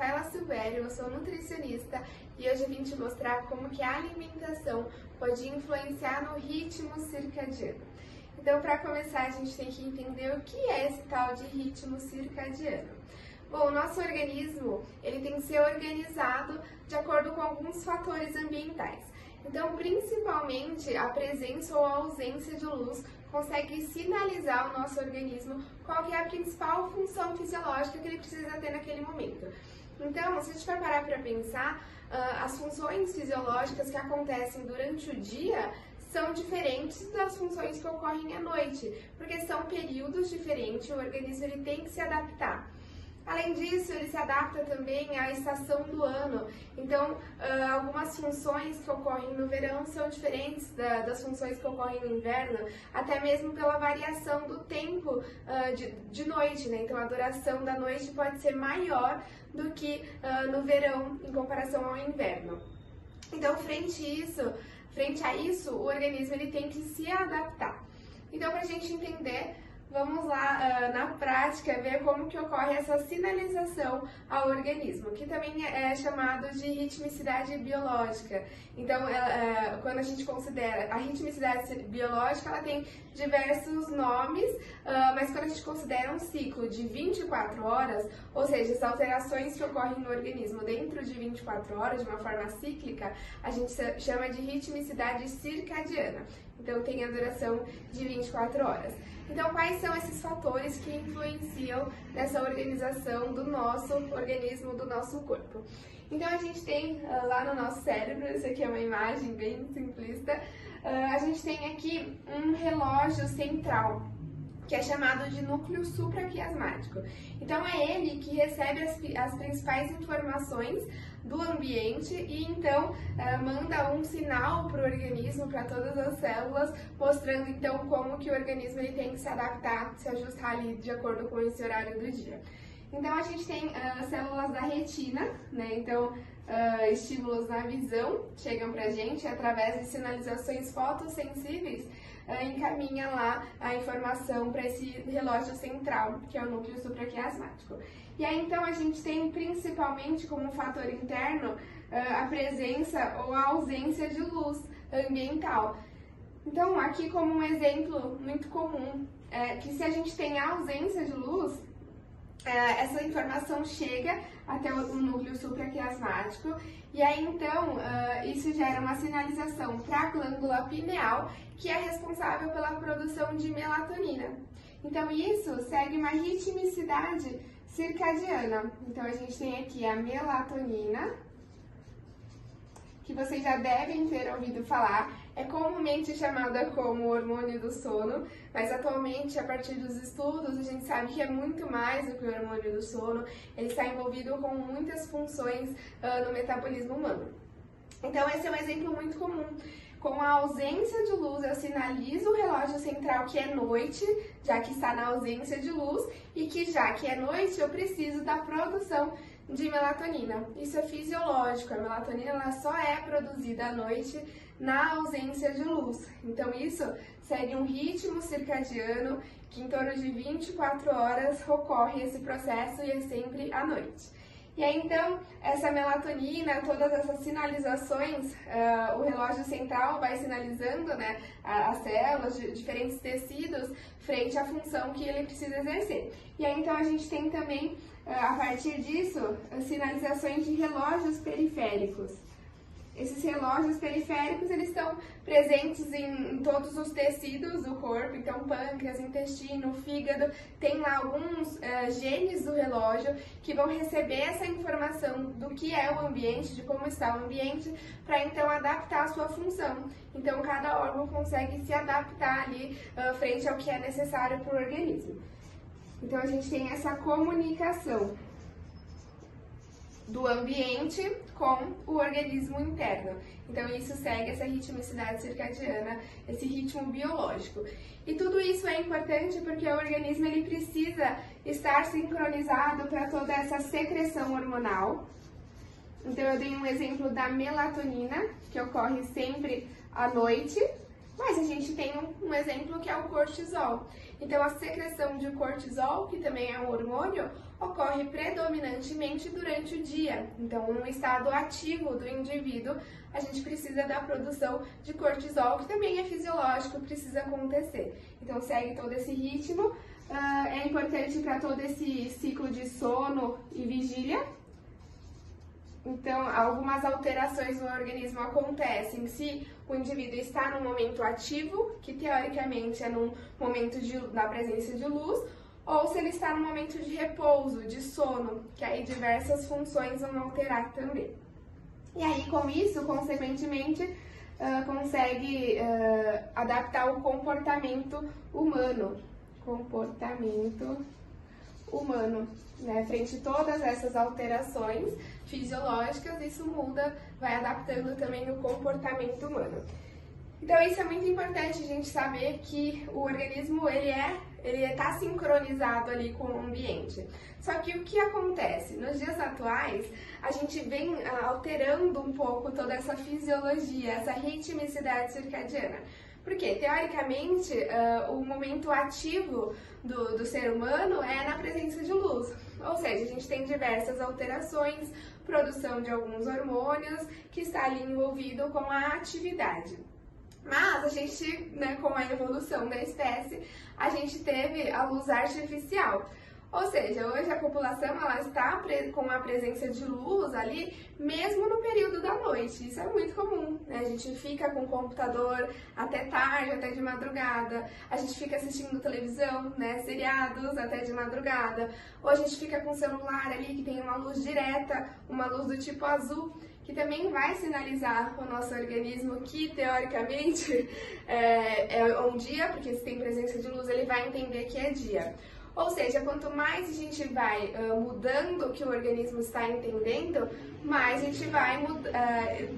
Rafaela Silvério, eu sou nutricionista e hoje eu vim te mostrar como que a alimentação pode influenciar no ritmo circadiano. Então, para começar, a gente tem que entender o que é esse tal de ritmo circadiano. Bom, o nosso organismo ele tem que ser organizado de acordo com alguns fatores ambientais. Então, principalmente, a presença ou a ausência de luz consegue sinalizar ao nosso organismo qual que é a principal função fisiológica que ele precisa ter naquele momento. Então, se a gente for parar para pensar, as funções fisiológicas que acontecem durante o dia são diferentes das funções que ocorrem à noite, porque são períodos diferentes, o organismo ele tem que se adaptar. Além disso, ele se adapta também à estação do ano. Então, algumas funções que ocorrem no verão são diferentes das funções que ocorrem no inverno, até mesmo pela variação do tempo de noite, né? Então, a duração da noite pode ser maior do que no verão, em comparação ao inverno. Então, frente a isso, o organismo ele tem que se adaptar. Então, para a gente entender, vamos lá, na prática, ver como que ocorre essa sinalização ao organismo, que também é chamado de ritmicidade biológica. Então, quando a gente considera a ritmicidade biológica, ela tem diversos nomes, mas quando a gente considera um ciclo de 24 horas, ou seja, as alterações que ocorrem no organismo dentro de 24 horas, de uma forma cíclica, a gente chama de ritmicidade circadiana. Então, tem a duração de 24 horas. Então, quais são esses fatores que influenciam nessa organização do nosso organismo, do nosso corpo? Então, a gente tem lá no nosso cérebro, isso aqui é uma imagem bem simplista, a gente tem aqui um relógio central, que é chamado de núcleo supraquiasmático. Então, é ele que recebe as principais informações do ambiente e então manda um sinal para o organismo, para todas as células, mostrando então como que o organismo ele tem que se adaptar, se ajustar ali de acordo com esse horário do dia. Então, a gente tem células da retina, né? Então, estímulos na visão chegam pra gente através de sinalizações fotossensíveis, encaminha lá a informação para esse relógio central, que é o núcleo supraquiasmático. E aí, então, a gente tem principalmente como fator interno a presença ou a ausência de luz ambiental. Então, aqui como um exemplo muito comum, que se a gente tem a ausência de luz, essa informação chega até o núcleo supraquiasmático e aí então isso gera uma sinalização para a glândula pineal, que é responsável pela produção de melatonina. Então isso segue uma ritmicidade circadiana. Então a gente tem aqui a melatonina, que vocês já devem ter ouvido falar, é comumente chamada como hormônio do sono, mas atualmente, a partir dos estudos, a gente sabe que é muito mais do que o hormônio do sono, ele está envolvido com muitas funções no metabolismo humano. Então, esse é um exemplo muito comum. Com a ausência de luz, eu sinalizo o relógio central que é noite, já que está na ausência de luz, e que já que é noite, eu preciso da produção de melatonina. Isso é fisiológico, a melatonina ela só é produzida à noite na ausência de luz. Então isso segue um ritmo circadiano que em torno de 24 horas ocorre esse processo e é sempre à noite. E aí então, essa melatonina, todas essas sinalizações, o relógio central vai sinalizando, né, as células, diferentes tecidos, frente à função que ele precisa exercer. E aí então a gente tem também, a partir disso, as sinalizações de relógios periféricos. Esses relógios periféricos, eles estão presentes em todos os tecidos do corpo, então pâncreas, intestino, fígado, tem lá alguns genes do relógio que vão receber essa informação do que é o ambiente, de como está o ambiente, para então adaptar a sua função. Então cada órgão consegue se adaptar ali frente ao que é necessário para o organismo. Então a gente tem essa comunicação do ambiente com o organismo interno. Então isso segue essa ritmicidade circadiana, esse ritmo biológico. E tudo isso é importante porque o organismo ele precisa estar sincronizado para toda essa secreção hormonal. Então eu dei um exemplo da melatonina, que ocorre sempre à noite, mas a gente tem um exemplo que é o cortisol. Então, a secreção de cortisol, que também é um hormônio, ocorre predominantemente durante o dia. Então, no estado ativo do indivíduo, a gente precisa da produção de cortisol, que também é fisiológico, precisa acontecer. Então, segue todo esse ritmo. É importante para todo esse ciclo de sono e vigília. Então, algumas alterações no organismo acontecem se o indivíduo está no momento ativo, que teoricamente é no momento da presença de luz, ou se ele está no momento de repouso, de sono, que aí diversas funções vão alterar também. E aí, com isso, consequentemente, consegue adaptar o comportamento humano. Né? Frente a todas essas alterações fisiológicas, isso muda, vai adaptando também o comportamento humano. Então, isso é muito importante a gente saber que o organismo, ele está sincronizado ali com o ambiente. Só que o que acontece? Nos dias atuais, a gente vem alterando um pouco toda essa fisiologia, essa ritmicidade circadiana. Porque, teoricamente, o momento ativo do ser humano é na presença de luz. Ou seja, a gente tem diversas alterações, produção de alguns hormônios, que está ali envolvido com a atividade. Mas a gente, né, com a evolução da espécie, a gente teve a luz artificial. Ou seja, hoje a população ela está com a presença de luz ali, mesmo no período da noite. Isso é muito comum, né? A gente fica com o computador até tarde, até de madrugada. A gente fica assistindo televisão, né? Seriados até de madrugada. Ou a gente fica com o celular ali que tem uma luz direta, uma luz do tipo azul, que também vai sinalizar o nosso organismo que, teoricamente, é um dia, porque se tem presença de luz, ele vai entender que é dia. Ou seja, quanto mais a gente vai mudando o que o organismo está entendendo, mais a gente vai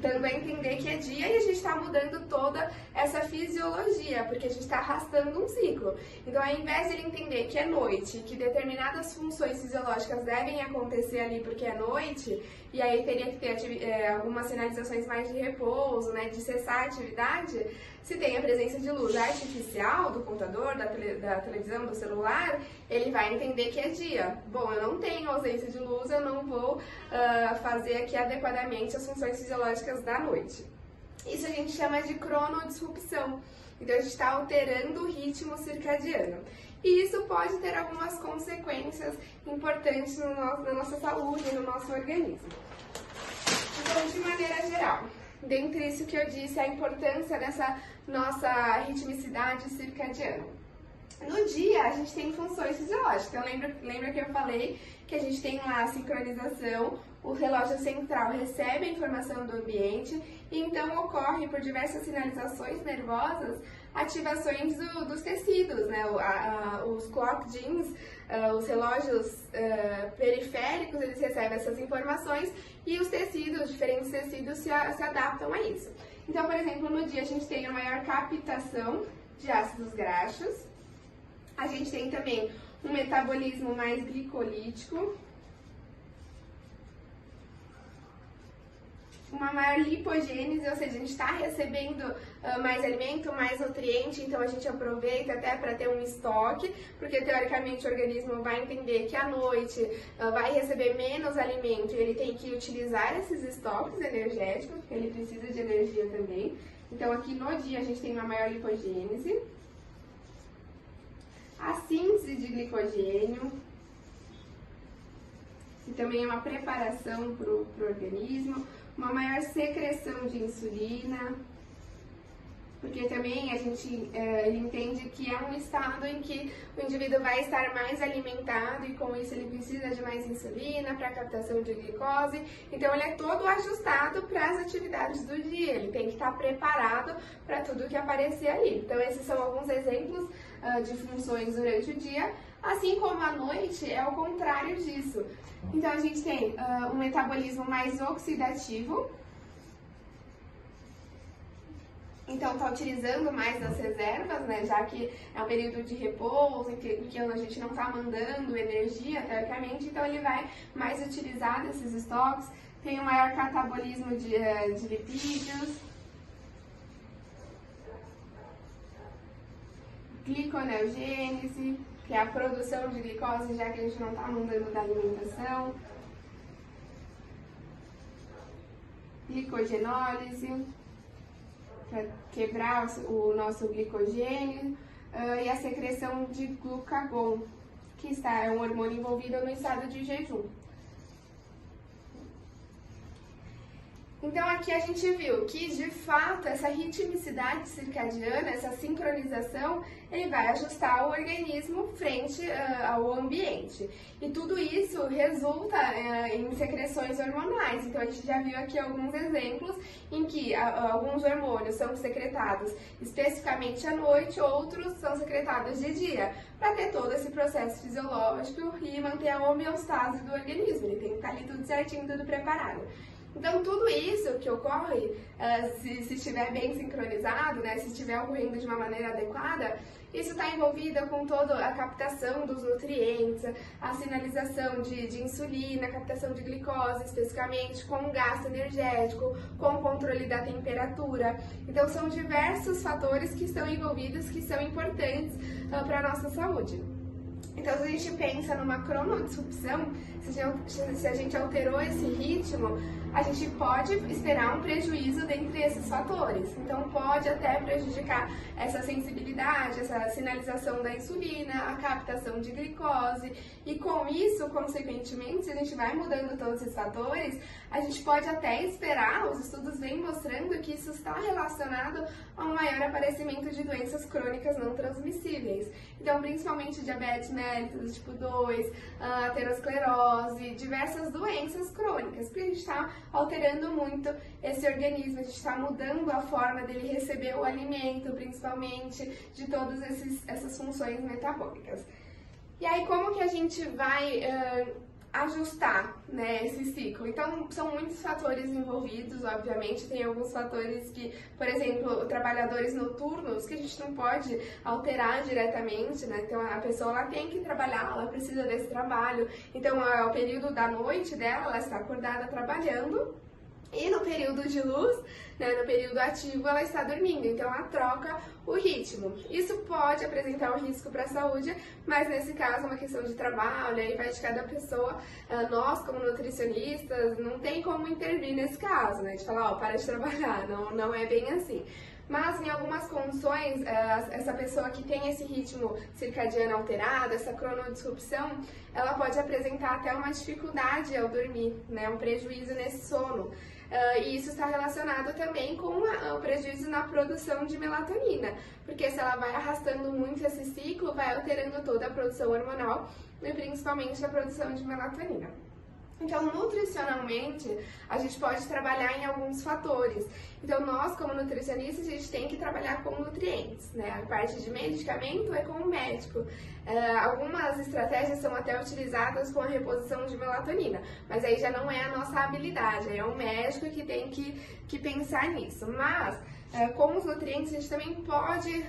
dando a entender que é dia e a gente está mudando toda essa fisiologia, porque a gente está arrastando um ciclo. Então, ao invés de ele entender que é noite, que determinadas funções fisiológicas devem acontecer ali porque é noite, e aí teria que ter algumas sinalizações mais de repouso, né, de cessar a atividade, se tem a presença de luz artificial do computador, da televisão, do celular, ele vai entender que é dia. Bom, eu não tenho ausência de luz, eu não vou fazer aqui adequadamente as funções fisiológicas da noite. Isso a gente chama de cronodisrupção. Então, a gente está alterando o ritmo circadiano. E isso pode ter algumas consequências importantes na nossa saúde e no nosso organismo. Então, de maneira geral, dentre isso que eu disse, a importância dessa nossa ritmicidade circadiana. No dia, a gente tem funções fisiológicas. Então, lembra que eu falei que a gente tem lá a sincronização, o relógio central recebe a informação do ambiente e então ocorre por diversas sinalizações nervosas ativações dos tecidos, né? Os clock genes, os relógios periféricos, eles recebem essas informações e os tecidos, diferentes tecidos se adaptam a isso. Então, por exemplo, no dia a gente tem a maior captação de ácidos graxos, a gente tem também um metabolismo mais glicolítico, uma maior lipogênese, ou seja, a gente está recebendo mais alimento, mais nutriente, então a gente aproveita até para ter um estoque, porque teoricamente o organismo vai entender que à noite vai receber menos alimento e ele tem que utilizar esses estoques energéticos, porque ele precisa de energia também. Então aqui no dia a gente tem uma maior lipogênese, a síntese de glicogênio, que também é uma preparação para o organismo, uma maior secreção de insulina, porque também ele entende que é um estado em que o indivíduo vai estar mais alimentado e com isso ele precisa de mais insulina para a captação de glicose, então ele é todo ajustado para as atividades do dia, ele tem que estar preparado para tudo que aparecer ali. Então esses são alguns exemplos de funções durante o dia, assim como à noite é o contrário disso. Então a gente tem um metabolismo mais oxidativo, então está utilizando mais das reservas, né, já que é um período de repouso, em que a gente não está mandando energia, teoricamente, então ele vai mais utilizar desses estoques, tem um maior catabolismo de lipídios, gliconeogênese, que é a produção de glicose, já que a gente não está mudando da alimentação. Glicogenólise, para quebrar o nosso glicogênio, e a secreção de glucagon, que é um hormônio envolvido no estado de jejum. Então aqui a gente viu que, de fato, essa ritmicidade circadiana, essa sincronização, ele vai ajustar o organismo frente ao ambiente. E tudo isso resulta em secreções hormonais. Então a gente já viu aqui alguns exemplos em que alguns hormônios são secretados especificamente à noite, outros são secretados de dia, para ter todo esse processo fisiológico e manter a homeostase do organismo. Ele tem que estar ali tudo certinho, tudo preparado. Então, tudo isso que ocorre, se estiver bem sincronizado, né, se estiver ocorrendo de uma maneira adequada, isso está envolvido com toda a captação dos nutrientes, a sinalização de insulina, a captação de glicose especificamente, com o gasto energético, com o controle da temperatura. Então, são diversos fatores que estão envolvidos, que são importantes para a nossa saúde. Então, se a gente pensa numa cronodisrupção, se a gente alterou esse ritmo, a gente pode esperar um prejuízo dentre esses fatores. Então, pode até prejudicar essa sensibilidade, essa sinalização da insulina, a captação de glicose. E com isso, consequentemente, se a gente vai mudando todos esses fatores, a gente pode até esperar, os estudos vêm mostrando que isso está relacionado a um maior aparecimento de doenças crônicas não transmissíveis. Então, principalmente diabetes mellitus tipo 2, aterosclerose, diversas doenças crônicas, porque a gente está alterando muito esse organismo, a gente está mudando a forma dele receber o alimento, principalmente, de todas essas funções metabólicas. E aí, como que a gente vai ajustar, né, esse ciclo? Então, são muitos fatores envolvidos, obviamente, tem alguns fatores que, por exemplo, trabalhadores noturnos, que a gente não pode alterar diretamente, né, então a pessoa ela tem que trabalhar, ela precisa desse trabalho, então o período da noite dela, ela está acordada trabalhando, e no período de luz, né, no período ativo, ela está dormindo, então ela troca o ritmo. Isso pode apresentar um risco para a saúde, mas nesse caso é uma questão de trabalho, aí vai de cada pessoa. Nós, como nutricionistas, não tem como intervir nesse caso, né, de falar, ó, para de trabalhar, não é bem assim. Mas em algumas condições, essa pessoa que tem esse ritmo circadiano alterado, essa cronodisrupção, ela pode apresentar até uma dificuldade ao dormir, né, um prejuízo nesse sono. E isso está relacionado também com o prejuízo na produção de melatonina, porque se ela vai arrastando muito esse ciclo, vai alterando toda a produção hormonal e principalmente a produção de melatonina. Então, nutricionalmente, a gente pode trabalhar em alguns fatores. Então, nós, como nutricionistas, a gente tem que trabalhar com nutrientes, né? A parte de medicamento é com o médico. Algumas estratégias são até utilizadas com a reposição de melatonina, mas aí já não é a nossa habilidade, aí é o médico que tem que pensar nisso. Mas, com os nutrientes, a gente também pode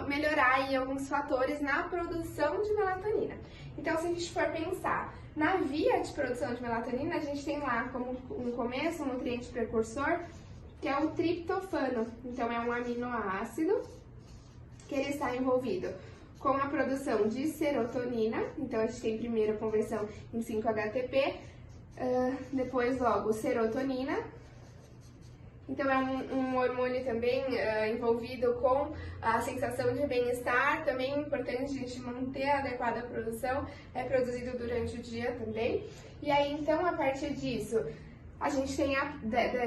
melhorar aí alguns fatores na produção de melatonina. Então, se a gente for pensar na via de produção de melatonina, a gente tem lá como no começo um nutriente precursor, que é o triptofano. Então, é um aminoácido que ele está envolvido com a produção de serotonina. Então, a gente tem primeiro a conversão em 5-HTP, depois logo serotonina. Então, é um hormônio também envolvido com a sensação de bem-estar, também é importante a gente manter a adequada produção, é produzido durante o dia também. E aí, então, a partir disso, a gente tem,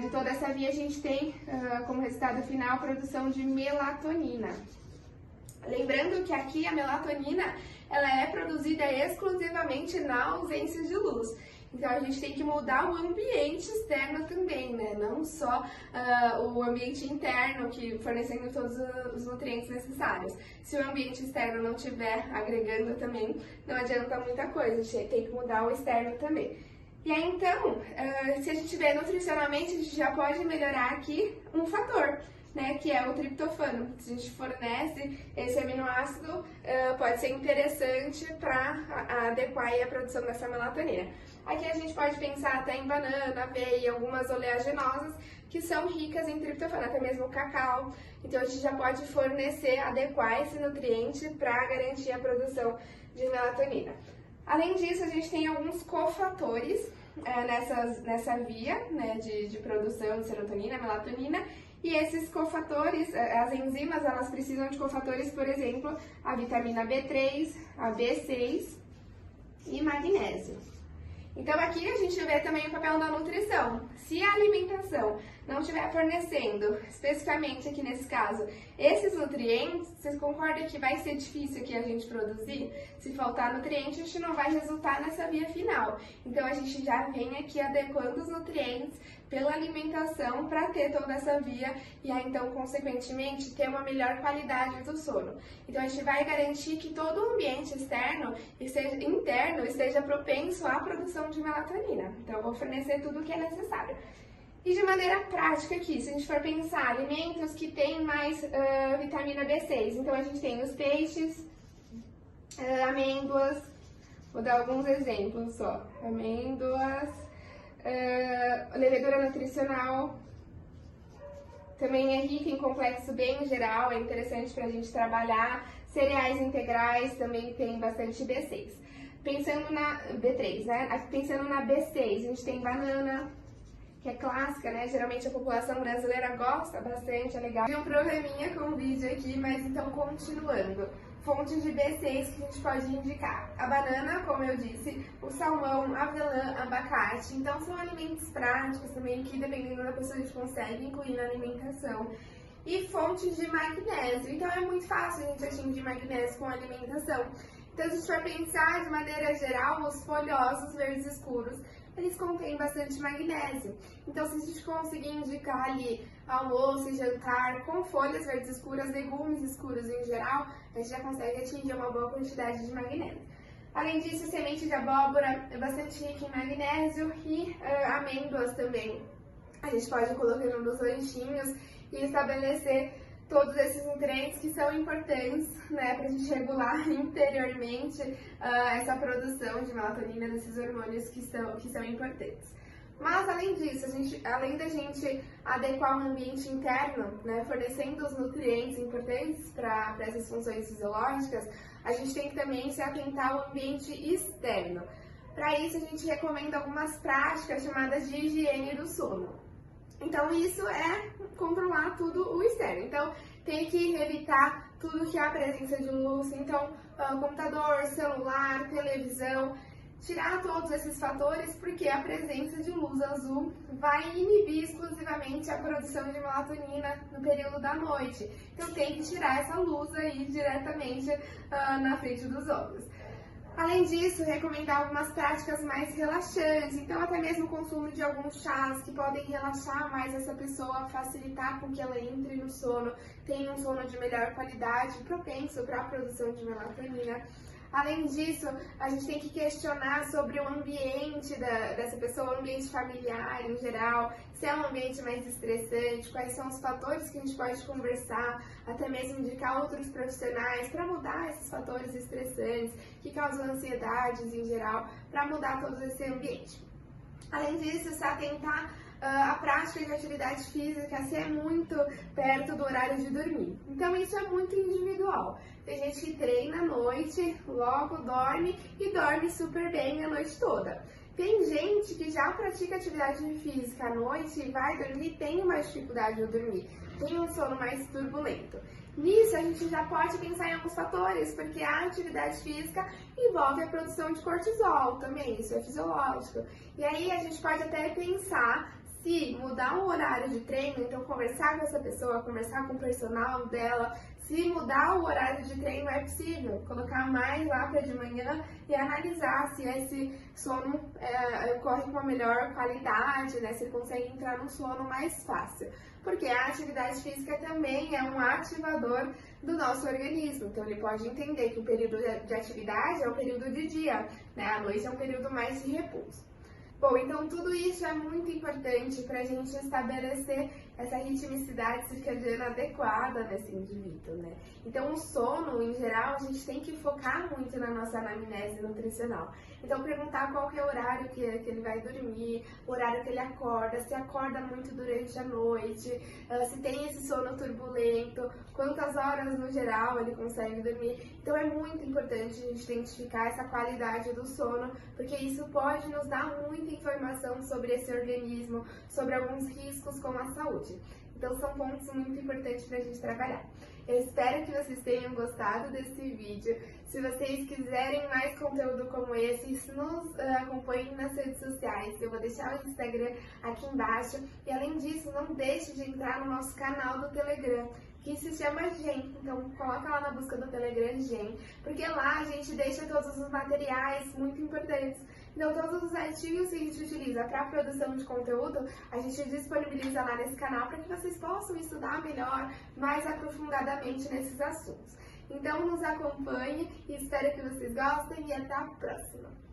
de toda essa via, a gente tem como resultado final a produção de melatonina. Lembrando que aqui a melatonina, ela é produzida exclusivamente na ausência de luz. Então, a gente tem que mudar o ambiente externo também, né? Não só o ambiente interno, que fornecendo todos os nutrientes necessários. Se o ambiente externo não estiver agregando também, não adianta muita coisa, a gente tem que mudar o externo também. E aí, então, se a gente vê nutricionalmente, a gente já pode melhorar aqui um fator, né, que é o triptofano. Se a gente fornece esse aminoácido, pode ser interessante para adequar a produção dessa melatonina. Aqui a gente pode pensar até em banana, aveia e algumas oleaginosas que são ricas em triptofano, até mesmo o cacau. Então a gente já pode fornecer, adequar esse nutriente para garantir a produção de melatonina. Além disso, a gente tem alguns cofatores nessa via, né, de produção de serotonina, melatonina, e esses cofatores, as enzimas, elas precisam de cofatores, por exemplo, a vitamina B3, a B6 e magnésio. Então aqui a gente vê também o papel da nutrição. Se a alimentação não estiver fornecendo, especificamente aqui nesse caso, esses nutrientes, vocês concordam que vai ser difícil aqui a gente produzir? Se faltar nutriente, a gente não vai resultar nessa via final. Então a gente já vem aqui adequando os nutrientes pela alimentação para ter toda essa via e aí então, consequentemente, ter uma melhor qualidade do sono. Então a gente vai garantir que todo o ambiente interno esteja propenso à produção de melatonina. Então eu vou fornecer tudo o que é necessário. E de maneira prática aqui, se a gente for pensar alimentos que têm mais vitamina B6, então a gente tem os peixes, amêndoas, vou dar alguns exemplos só, amêndoas, levedura nutricional, também é rica em complexo B em geral, é interessante para a gente trabalhar, cereais integrais também tem bastante B6. Pensando na B3, né? Pensando na B6, a gente tem banana, que é clássica, né? Geralmente a população brasileira gosta bastante, é legal. Tem um probleminha com o vídeo aqui, mas então continuando. Fontes de B6 que a gente pode indicar. A banana, como eu disse, o salmão, avelã, abacate. Então são alimentos práticos também que, dependendo da pessoa, a gente consegue incluir na alimentação. E fontes de magnésio. Então é muito fácil a gente atingir magnésio com a alimentação. Então, se a gente for pensar de maneira geral, os folhosos verdes escuros, eles contêm bastante magnésio. Então, se a gente conseguir indicar ali almoço e jantar com folhas verdes escuras, legumes escuros em geral, a gente já consegue atingir uma boa quantidade de magnésio. Além disso, semente de abóbora é bastante rica em magnésio e amêndoas também. A gente pode ir colocando nos lanchinhos e estabelecer todos esses nutrientes que são importantes, né, para a gente regular interiormente essa produção de melatonina, desses hormônios que são importantes. Mas além disso, além da gente adequar o ambiente interno, né, fornecendo os nutrientes importantes para essas funções fisiológicas, a gente tem que também se atentar ao ambiente externo. Para isso, a gente recomenda algumas práticas chamadas de higiene do sono. Então, isso é controlar tudo o externo. Então, tem que evitar tudo que é a presença de luz. Então, computador, celular, televisão, tirar todos esses fatores, porque a presença de luz azul vai inibir exclusivamente a produção de melatonina no período da noite. Então, tem que tirar essa luz aí diretamente na frente dos olhos. Além disso, recomendar algumas práticas mais relaxantes, então até mesmo o consumo de alguns chás que podem relaxar mais essa pessoa, facilitar com que ela entre no sono, tenha um sono de melhor qualidade, propenso para a produção de melatonina. Além disso, a gente tem que questionar sobre o ambiente dessa pessoa, o ambiente familiar em geral, se é um ambiente mais estressante, quais são os fatores que a gente pode conversar, até mesmo indicar outros profissionais para mudar esses fatores estressantes que causam ansiedades em geral, para mudar todo esse ambiente. Além disso, se atentar a prática de atividade física se é muito perto do horário de dormir. Então isso é muito individual. Tem gente que treina à noite, logo dorme e dorme super bem a noite toda. Tem gente que já pratica atividade física à noite e vai dormir e tem uma dificuldade de dormir, tem um sono mais turbulento. Nisso, a gente já pode pensar em alguns fatores, porque a atividade física envolve a produção de cortisol também, isso é fisiológico. E aí a gente pode até pensar se mudar o horário de treino, então conversar com essa pessoa, conversar com o personal dela, se mudar o horário de treino é possível, colocar mais lá para de manhã e analisar se esse sono ocorre com uma melhor qualidade, né? Se ele consegue entrar num sono mais fácil. Porque a atividade física também é um ativador do nosso organismo, então ele pode entender que o período de atividade é o período de dia, né? A noite é um período mais de repouso. Bom, então tudo isso é muito importante para a gente estabelecer essa ritmicidade circadiana adequada nesse indivíduo, né? Então o sono, em geral, a gente tem que focar muito na nossa anamnese nutricional. Então perguntar qual que é o horário que ele vai dormir, o horário que ele acorda, se acorda muito durante a noite, se tem esse sono turbulento, quantas horas no geral ele consegue dormir. Então é muito importante a gente identificar essa qualidade do sono, porque isso pode nos dar muita informação sobre esse organismo, sobre alguns riscos com a saúde. Então são pontos muito importantes para a gente trabalhar. Eu espero que vocês tenham gostado desse vídeo. Se vocês quiserem mais conteúdo como esse, nos acompanhem nas redes sociais. Eu vou deixar o Instagram aqui embaixo. E além disso, não deixe de entrar no nosso canal do Telegram, que se chama Gen. Então coloca lá na busca do Telegram Gen, porque lá a gente deixa todos os materiais muito importantes. Então todos os artigos que a gente utiliza para a produção de conteúdo, a gente disponibiliza lá nesse canal para que vocês possam estudar melhor, mais aprofundadamente nesses assuntos. Então nos acompanhe e espero que vocês gostem e até a próxima!